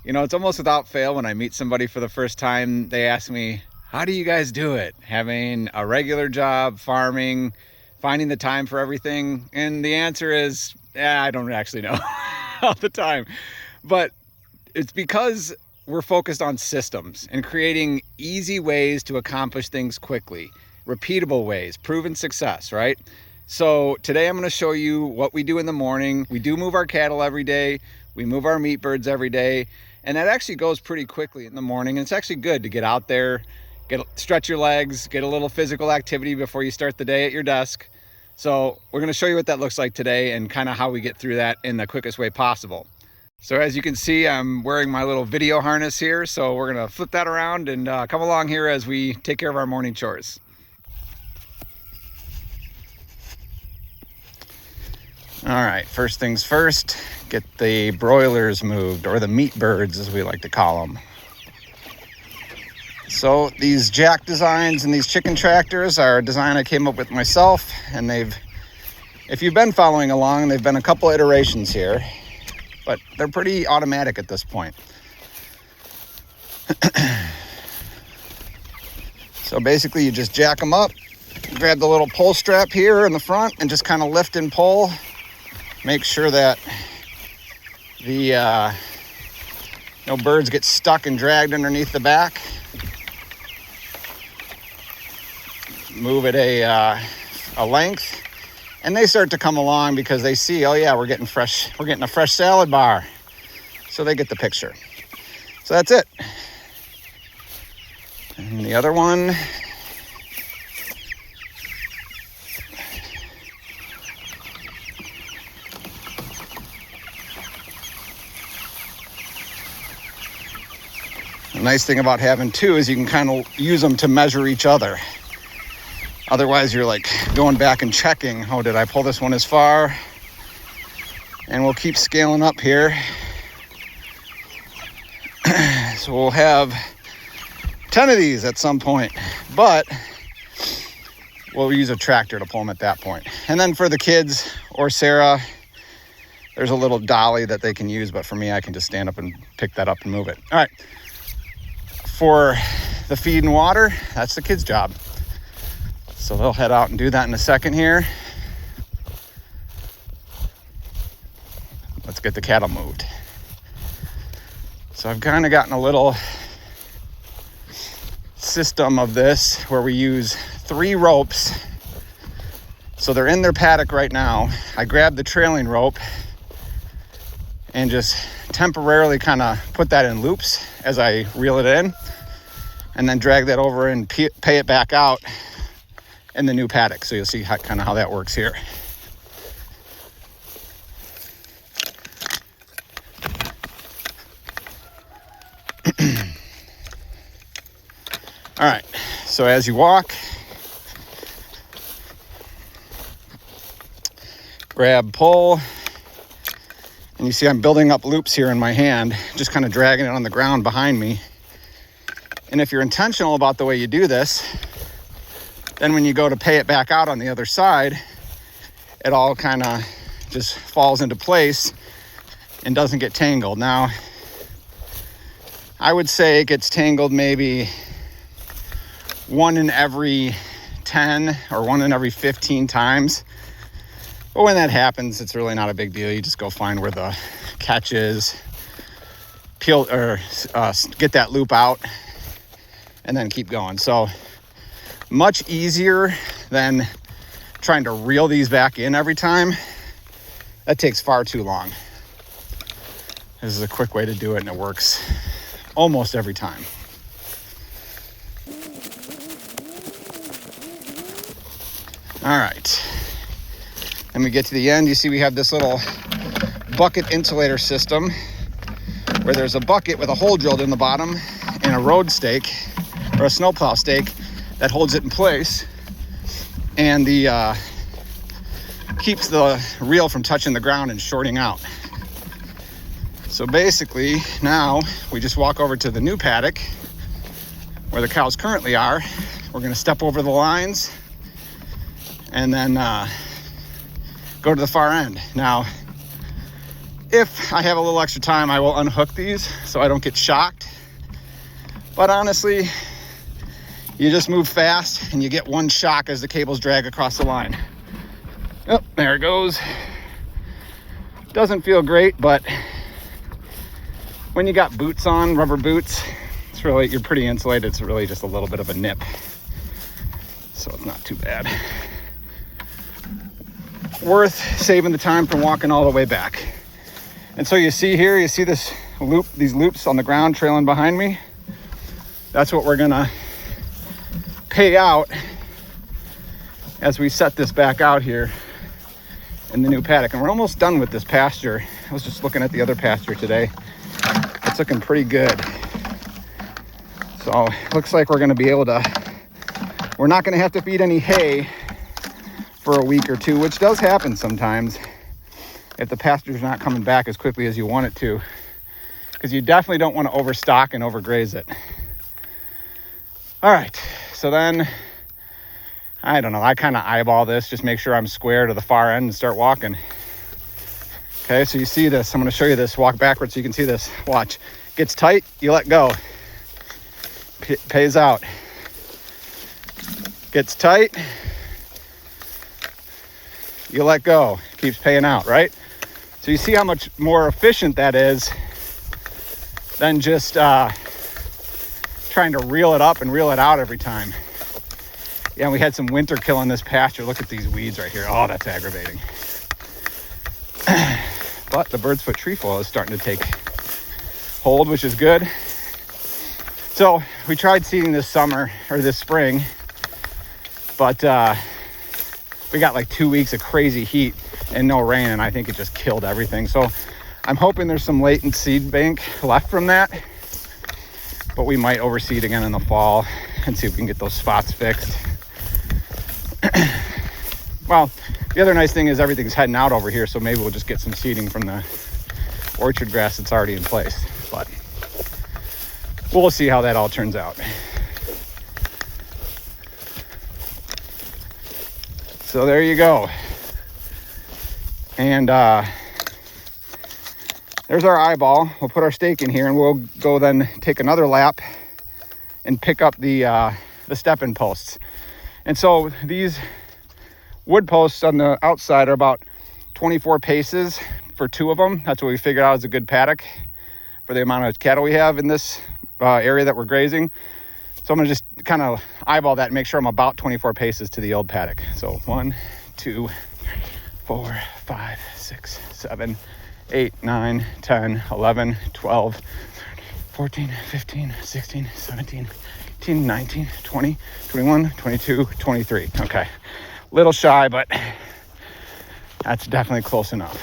You know, it's almost without fail when I meet somebody for the first time, they ask me, how do you guys do it? Having a regular job, farming, finding the time for everything? And the answer is, I don't actually know all the time. But it's because we're focused on systems and creating easy ways to accomplish things quickly, repeatable ways, proven success, right? So today I'm going to show you what we do in the morning. We do move our cattle every day. We move our meat birds every day. And that actually goes pretty quickly in the morning. And it's actually good to get out there, stretch your legs, get a little physical activity before you start the day at your desk. So we're going to show you what that looks like today and kind of how we get through that in the quickest way possible. So as you can see, I'm wearing my little video harness here. So we're going to flip that around and come along here as we take care of our morning chores. All right, first things first, get the broilers moved, or the meat birds as we like to call them. So these jack designs and these chicken tractors are a design I came up with myself, and if you've been following along, they've been a couple iterations here, but they're pretty automatic at this point. So basically you just jack them up, grab the little pull strap here in the front and just kind of lift and pull. Make sure that the no birds get stuck and dragged underneath the back. Move it a length, and they start to come along because they see, oh yeah, we're getting a fresh salad bar. So they get the picture. So that's it. And the other one. The nice thing about having two is you can kind of use them to measure each other. Otherwise, you're like going back and checking, oh, did I pull this one as far? And we'll keep scaling up here. So we'll have 10 of these at some point, but we'll use a tractor to pull them at that point. And then for the kids or Sarah, there's a little dolly that they can use, but for me, I can just stand up and pick that up and move it. All right. For the feed and water, that's the kids' job. So they'll head out and do that in a second here. Let's get the cattle moved. So I've kind of gotten a little system of this where we use 3 ropes. So they're in their paddock right now. I grab the trailing rope and just temporarily kind of put that in loops as I reel it in, and then drag that over and pay it back out in the new paddock. So you'll see kind of how that works here. All right, so as you walk, grab, pull, and you see I'm building up loops here in my hand, just kind of dragging it on the ground behind me. And if you're intentional about the way you do this, then when you go to pay it back out on the other side, it all kind of just falls into place and doesn't get tangled. Now, I would say it gets tangled maybe 1 in every 10 or 1 in every 15 times. But when that happens, it's really not a big deal. You just go find where the catch is, peel or get that loop out, and then keep going. So much easier than trying to reel these back in every time. That takes far too long. This is a quick way to do it, and it works almost every time. All right. Then we get to the end. You see we have this little bucket insulator system where there's a bucket with a hole drilled in the bottom and a road stake or a snowplow stake that holds it in place, and the keeps the reel from touching the ground and shorting out. So basically now we just walk over to the new paddock where the cows currently are. We're going to step over the lines and then go to the far end. Now, If I have a little extra time, I will unhook these so I don't get shocked. But honestly, you just move fast and you get one shock as the cables drag across the line. Oh, there it goes. Doesn't feel great, but when you got boots on, rubber boots, it's really, you're pretty insulated. It's really just a little bit of a nip. So it's not too bad. Worth saving the time from walking all the way back. And so you see here, you see this loop, these loops on the ground trailing behind me. That's what we're gonna pay out as we set this back out here in the new paddock. And we're almost done with this pasture. I was just looking at the other pasture today. It's looking pretty good. So looks like we're gonna be able to, we're not gonna have to feed any hay for a week or two, which does happen sometimes if the pasture's not coming back as quickly as you want it to, because you definitely don't want to overstock and overgraze it. All right, so then, I don't know, I kind of eyeball this, just make sure I'm square to the far end and start walking. Okay, so you see this, I'm going to show you this, walk backwards so you can see this. Watch, gets tight, you let go. Pays out. Gets tight, you let go. Keeps paying out, right? So you see how much more efficient that is than just trying to reel it up and reel it out every time. Yeah, and we had some winter kill in this pasture. Look at these weeds right here. Oh, that's aggravating. But the bird's foot trefoil is starting to take hold, which is good. So we tried seeding this summer or this spring, but we got like 2 weeks of crazy heat and no rain, and I think it just killed everything. So I'm hoping there's some latent seed bank left from that, but we might overseed again in the fall and see if we can get those spots fixed. Well, the other nice thing is everything's heading out over here, so maybe we'll just get some seeding from the orchard grass that's already in place. But we'll see how that all turns out. So there you go. And there's our eyeball. We'll put our stake in here and we'll go then take another lap and pick up the step-in posts. And so these wood posts on the outside are about 24 paces for 2 of them. That's what we figured out is a good paddock for the amount of cattle we have in this area that we're grazing. So I'm gonna just kind of eyeball that and make sure I'm about 24 paces to the old paddock. So 1, 2, 4, 5, 6, 7, 8, 9, 10, 11, 12, 14, 15, 16, 17, 18, 19, 20, 21, 22, 23. Okay, little shy, but that's definitely close enough.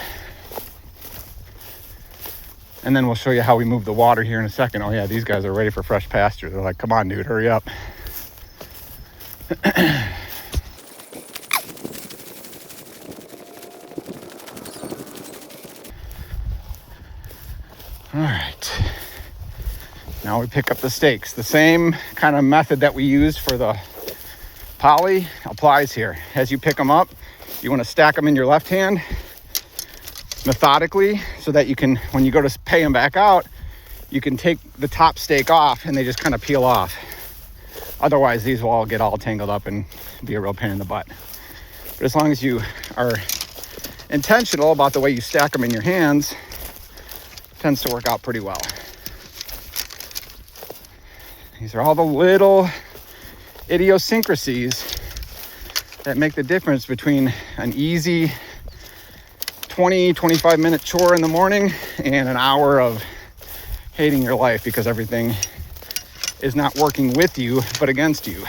And then we'll show you how we move the water here in a second. Oh yeah, these guys are ready for fresh pasture. They're like, come on, dude, hurry up. All right, now we pick up the stakes. The same kind of method that we used for the poly applies here. As you pick them up, you want to stack them in your left hand methodically so that you can, when you go to pay them back out, you can take the top stake off and they just kind of peel off. Otherwise, these will all get all tangled up and be a real pain in the butt. But as long as you are intentional about the way you stack them in your hands, tends to work out pretty well. These are all the little idiosyncrasies that make the difference between an easy 20-25 minute chore in the morning and an hour of hating your life because everything is not working with you but against you.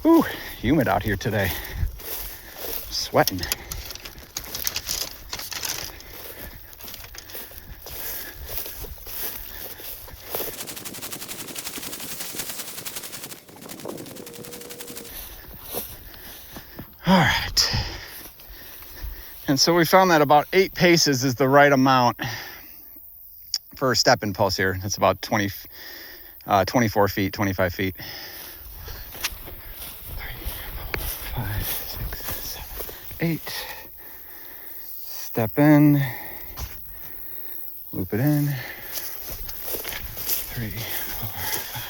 Whew, humid out here today. Sweating. All right, and so we found that about 8 paces is the right amount for a step-in pulse here. It's about 24 feet, 25 feet. 3, 4, 5, 6, 7, 8. Step in, loop it in. 3, 4, 5,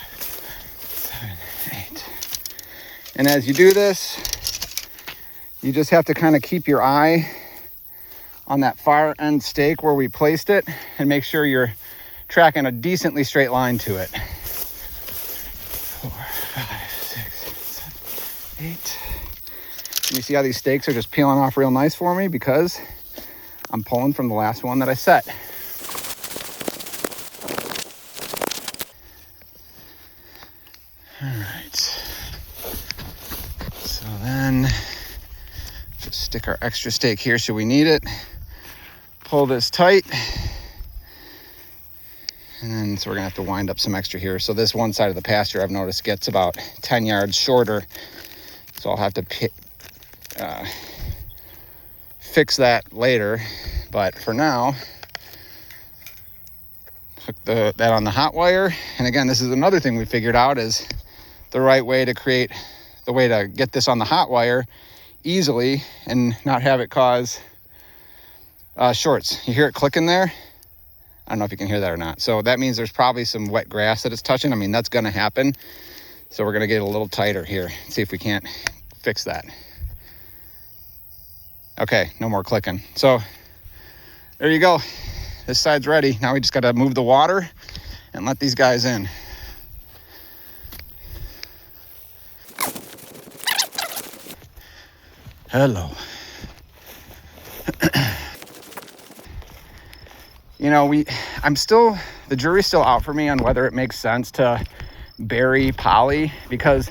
7, 8. And as you do this, you just have to kind of keep your eye on that far end stake where we placed it and make sure you're tracking a decently straight line to it. 4, 5, 6, 7, 8. And you see how these stakes are just peeling off real nice for me because I'm pulling from the last one that I set. All right. So then just stick our extra stake here so we need it. Pull this tight. And then so we're gonna have to wind up some extra here. So this one side of the pasture I've noticed gets about 10 yards shorter. So I'll have to fix that later. But for now, hook that on the hot wire. And again, this is another thing we figured out is the right way to get this on the hot wire easily and not have it cause shorts. You hear it clicking there? I don't know if you can hear that or not. So that means there's probably some wet grass that it's touching. I mean, that's gonna happen. So we're gonna get a little tighter here. See if we can't fix that. Okay, no more clicking. So there you go. This side's ready. Now we just gotta move the water and let these guys in. Hello. You know, the jury's still out for me on whether it makes sense to bury poly, because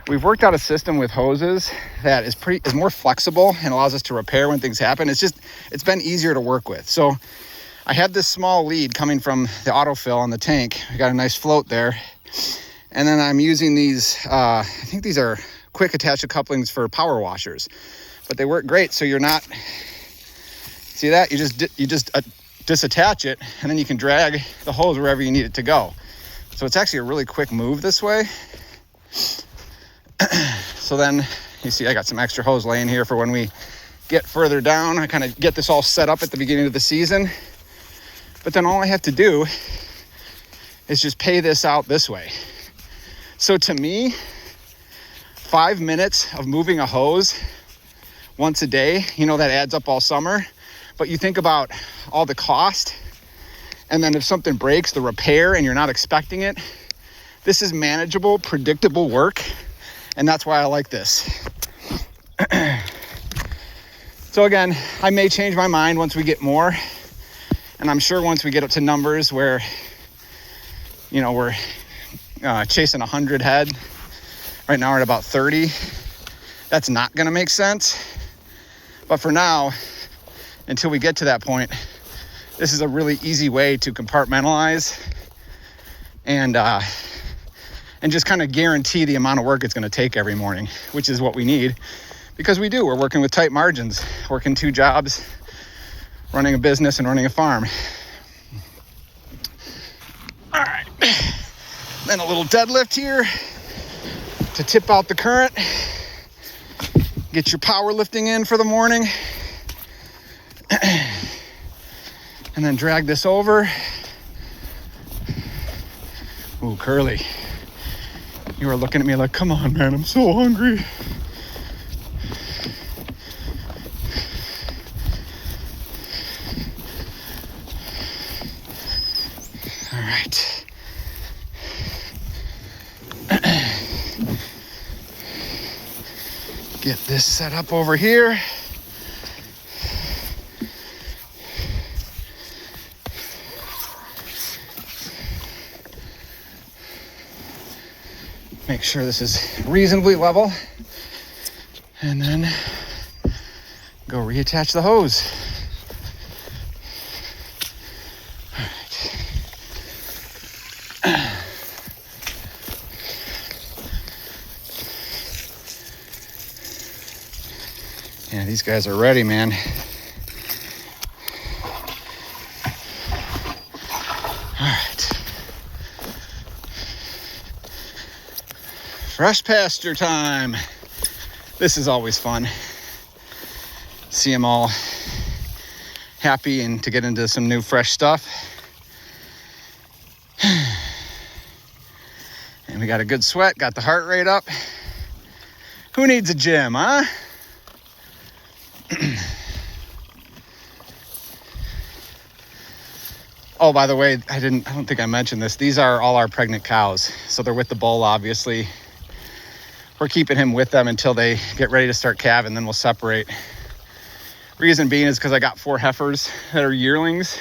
we've worked out a system with hoses that is more flexible and allows us to repair when things happen. It's been easier to work with. So I had this small lead coming from the autofill on the tank. We got a nice float there. And then I'm using these, I think these are quick attachment couplings for power washers, but they work great. So you're not, see that? You just disattach it and then you can drag the hose wherever you need it to go. So it's actually a really quick move this way. So then you see I got some extra hose laying here for when we get further down. I kind of get this all set up at the beginning of the season, but then all I have to do is just pay this out this way. So to me, 5 minutes of moving a hose once a day, that adds up all summer. But you think about all the cost, and then if something breaks, the repair, and you're not expecting it, this is manageable, predictable work, and that's why I like this. So again, I may change my mind once we get more, and I'm sure once we get up to numbers where, we're chasing 100 head. Right now we're at about 30. That's not gonna make sense. But for now, until we get to that point, this is a really easy way to compartmentalize and just kind of guarantee the amount of work it's gonna take every morning, which is what we need, because we're working with tight margins, working 2 jobs, running a business and running a farm. All right, then a little deadlift here to tip out the current, get your power lifting in for the morning, and then drag this over. Ooh, Curly, you are looking at me like, come on, man, I'm so hungry. All right. Get this set up over here. Make sure this is reasonably level, and then go reattach the hose. All right. Yeah, these guys are ready, man. All right. Fresh pasture time. This is always fun. see them all happy and to get into some new fresh stuff. And we got a good sweat, got the heart rate up. Who needs a gym, huh? Oh, by the way, I don't think I mentioned this. These are all our pregnant cows. So they're with the bull, obviously. We're keeping him with them until they get ready to start calving, then we'll separate. Reason being is because I got 4 heifers that are yearlings.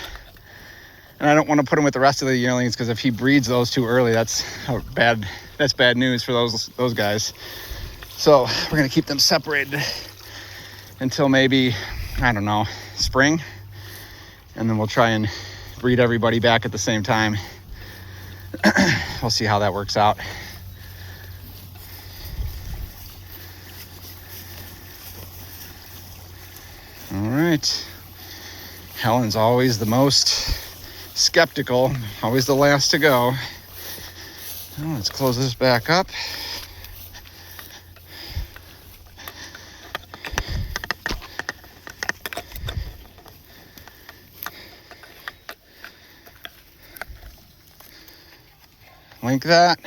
And I don't want to put him with the rest of the yearlings because if he breeds those too early, that's bad news for those guys. So we're going to keep them separated until maybe, I don't know, spring. And then we'll try and breed everybody back at the same time. We'll see how that works out. All right. Helen's always the most skeptical, always the last to go. Now let's close this back up. Link that.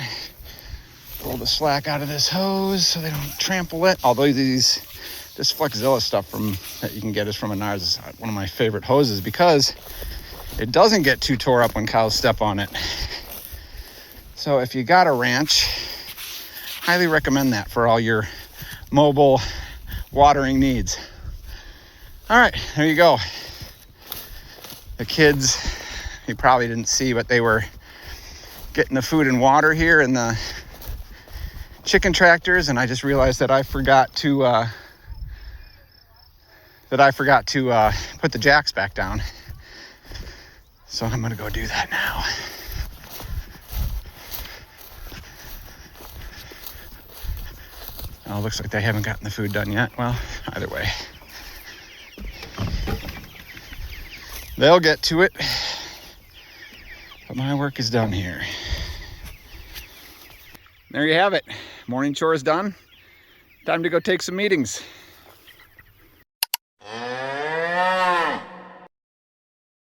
Pull the slack out of this hose so they don't trample it. Although this Flexzilla stuff that you can get is from Menards is one of my favorite hoses because it doesn't get too tore up when cows step on it. So if you got a ranch, highly recommend that for all your mobile watering needs. All right, there you go. The kids, you probably didn't see, but they were getting the food and water here in the chicken tractors, and I just realized that I forgot to put the jacks back down. So I'm gonna go do that now. Oh, looks like they haven't gotten the food done yet. Well, either way, they'll get to it. But my work is done here. There you have it. Morning chores done. Time to go take some meetings.